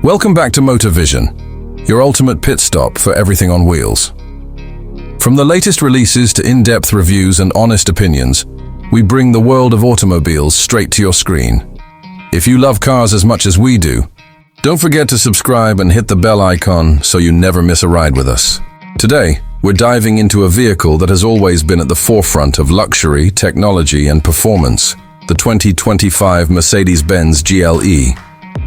Welcome back to Motor Vision, your ultimate pit stop for everything on wheels. From the latest releases to in-depth reviews and honest opinions, we bring the world of automobiles straight to your screen. If you love cars as much as we do, don't forget to subscribe and hit the bell icon so you never miss a ride with us. Today, we're diving into a vehicle that has always been at the forefront of luxury, technology, and performance, the 2025 Mercedes-Benz GLE.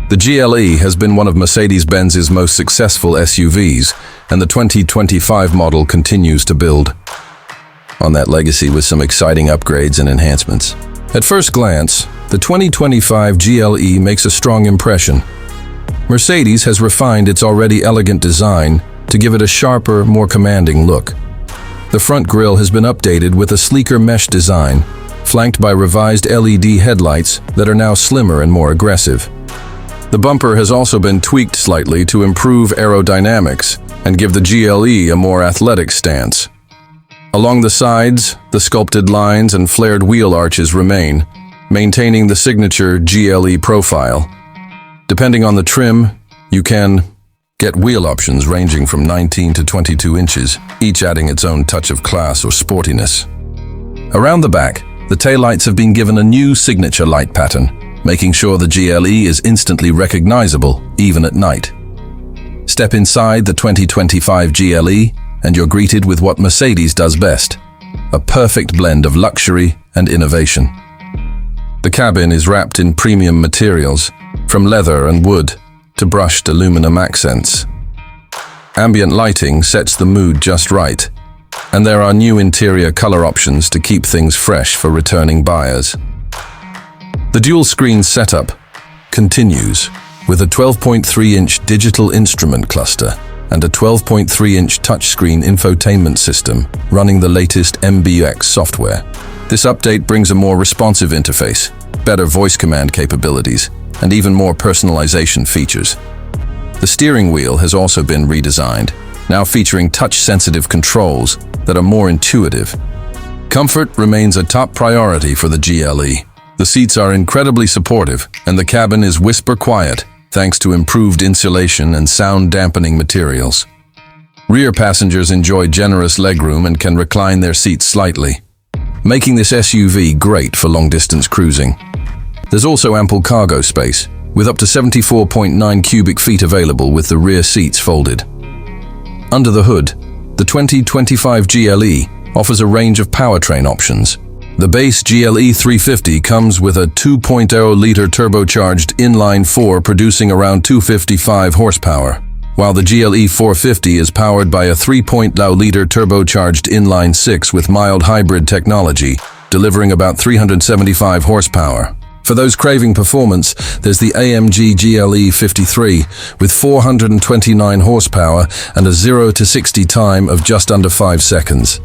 The GLE has been one of Mercedes-Benz's most successful SUVs, and the 2025 model continues to build on that legacy with some exciting upgrades and enhancements. At first glance, the 2025 GLE makes a strong impression. Mercedes has refined its already elegant design to give it a sharper, more commanding look. The front grille has been updated with a sleeker mesh design, flanked by revised LED headlights that are now slimmer and more aggressive. The bumper has also been tweaked slightly to improve aerodynamics and give the GLE a more athletic stance. Along the sides, the sculpted lines and flared wheel arches remain, maintaining the signature GLE profile. Depending on the trim, you can get wheel options ranging from 19 to 22 inches, each adding its own touch of class or sportiness. Around the back, the taillights have been given a new signature light pattern, making sure the GLE is instantly recognizable, even at night. Step inside the 2025 GLE, and you're greeted with what Mercedes does best, a perfect blend of luxury and innovation. The cabin is wrapped in premium materials, from leather and wood to brushed aluminum accents. Ambient lighting sets the mood just right, and there are new interior color options to keep things fresh for returning buyers. The dual-screen setup continues with a 12.3-inch digital instrument cluster and a 12.3-inch touchscreen infotainment system running the latest MBUX software. This update brings a more responsive interface, better voice command capabilities, and even more personalization features. The steering wheel has also been redesigned, now featuring touch-sensitive controls that are more intuitive. Comfort remains a top priority for the GLE. The seats are incredibly supportive, and the cabin is whisper quiet, thanks to improved insulation and sound-dampening materials. Rear passengers enjoy generous legroom and can recline their seats slightly, making this SUV great for long-distance cruising. There's also ample cargo space, with up to 74.9 cubic feet available with the rear seats folded. Under the hood, the 2025 GLE offers a range of powertrain options. The base GLE 350 comes with a 2.0-liter turbocharged inline-4 producing around 255 horsepower, while the GLE 450 is powered by a 3.0-liter turbocharged inline-6 with mild hybrid technology, delivering about 375 horsepower. For those craving performance, there's the AMG GLE 53 with 429 horsepower and a 0 to 60 time of just under 5 seconds.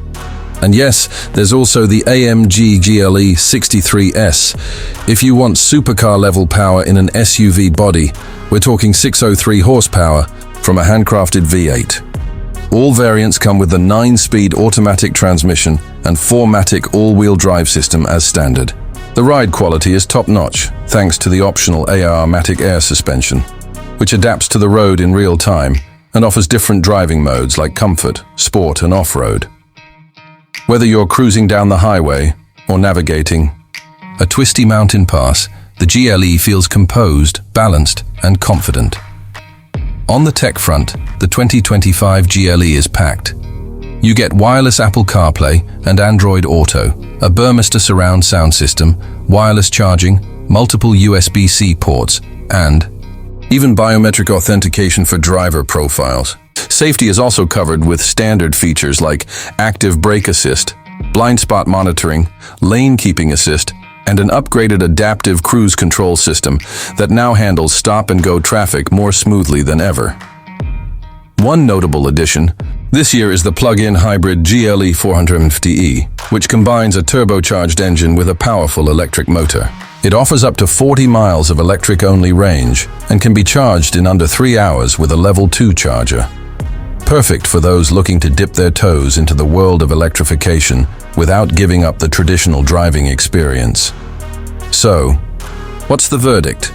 And yes, there's also the AMG GLE 63S. If you want supercar-level power in an SUV body, we're talking 603 horsepower from a handcrafted V8. All variants come with the 9-speed automatic transmission and 4MATIC all-wheel drive system as standard. The ride quality is top-notch, thanks to the optional AR-MATIC air suspension, which adapts to the road in real time and offers different driving modes like comfort, sport, and off-road. Whether you're cruising down the highway or navigating a twisty mountain pass, the GLE feels composed, balanced, and confident. On the tech front, the 2025 GLE is packed. You get wireless Apple CarPlay and Android Auto, a Burmester surround sound system, wireless charging, multiple USB-C ports, and even biometric authentication for driver profiles. Safety is also covered with standard features like active brake assist, blind spot monitoring, lane keeping assist, and an upgraded adaptive cruise control system that now handles stop-and-go traffic more smoothly than ever. One notable addition this year is the plug-in hybrid GLE 450e, which combines a turbocharged engine with a powerful electric motor. It offers up to 40 miles of electric-only range and can be charged in under 3 hours with a level 2 charger. Perfect for those looking to dip their toes into the world of electrification without giving up the traditional driving experience. So, what's the verdict?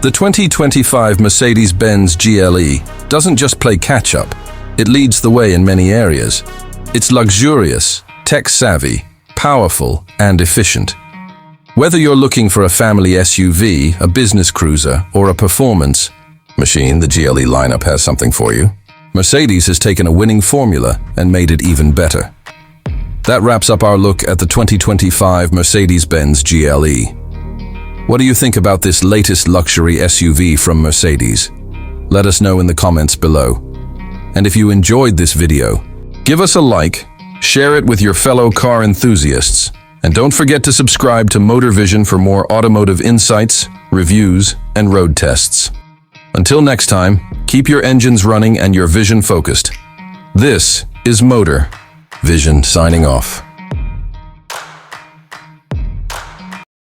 The 2025 Mercedes-Benz GLE doesn't just play catch-up, it leads the way in many areas. It's luxurious, tech-savvy, powerful, and efficient. Whether you're looking for a family SUV, a business cruiser, or a performance machine, the GLE lineup has something for you. Mercedes has taken a winning formula and made it even better. That wraps up our look at the 2025 Mercedes-Benz GLE. What do you think about this latest luxury SUV from Mercedes? Let us know in the comments below. And if you enjoyed this video, give us a like, share it with your fellow car enthusiasts, and don't forget to subscribe to Motor Vision for more automotive insights, reviews, and road tests. Until next time, keep your engines running and your vision focused. This is Motor Vision signing off.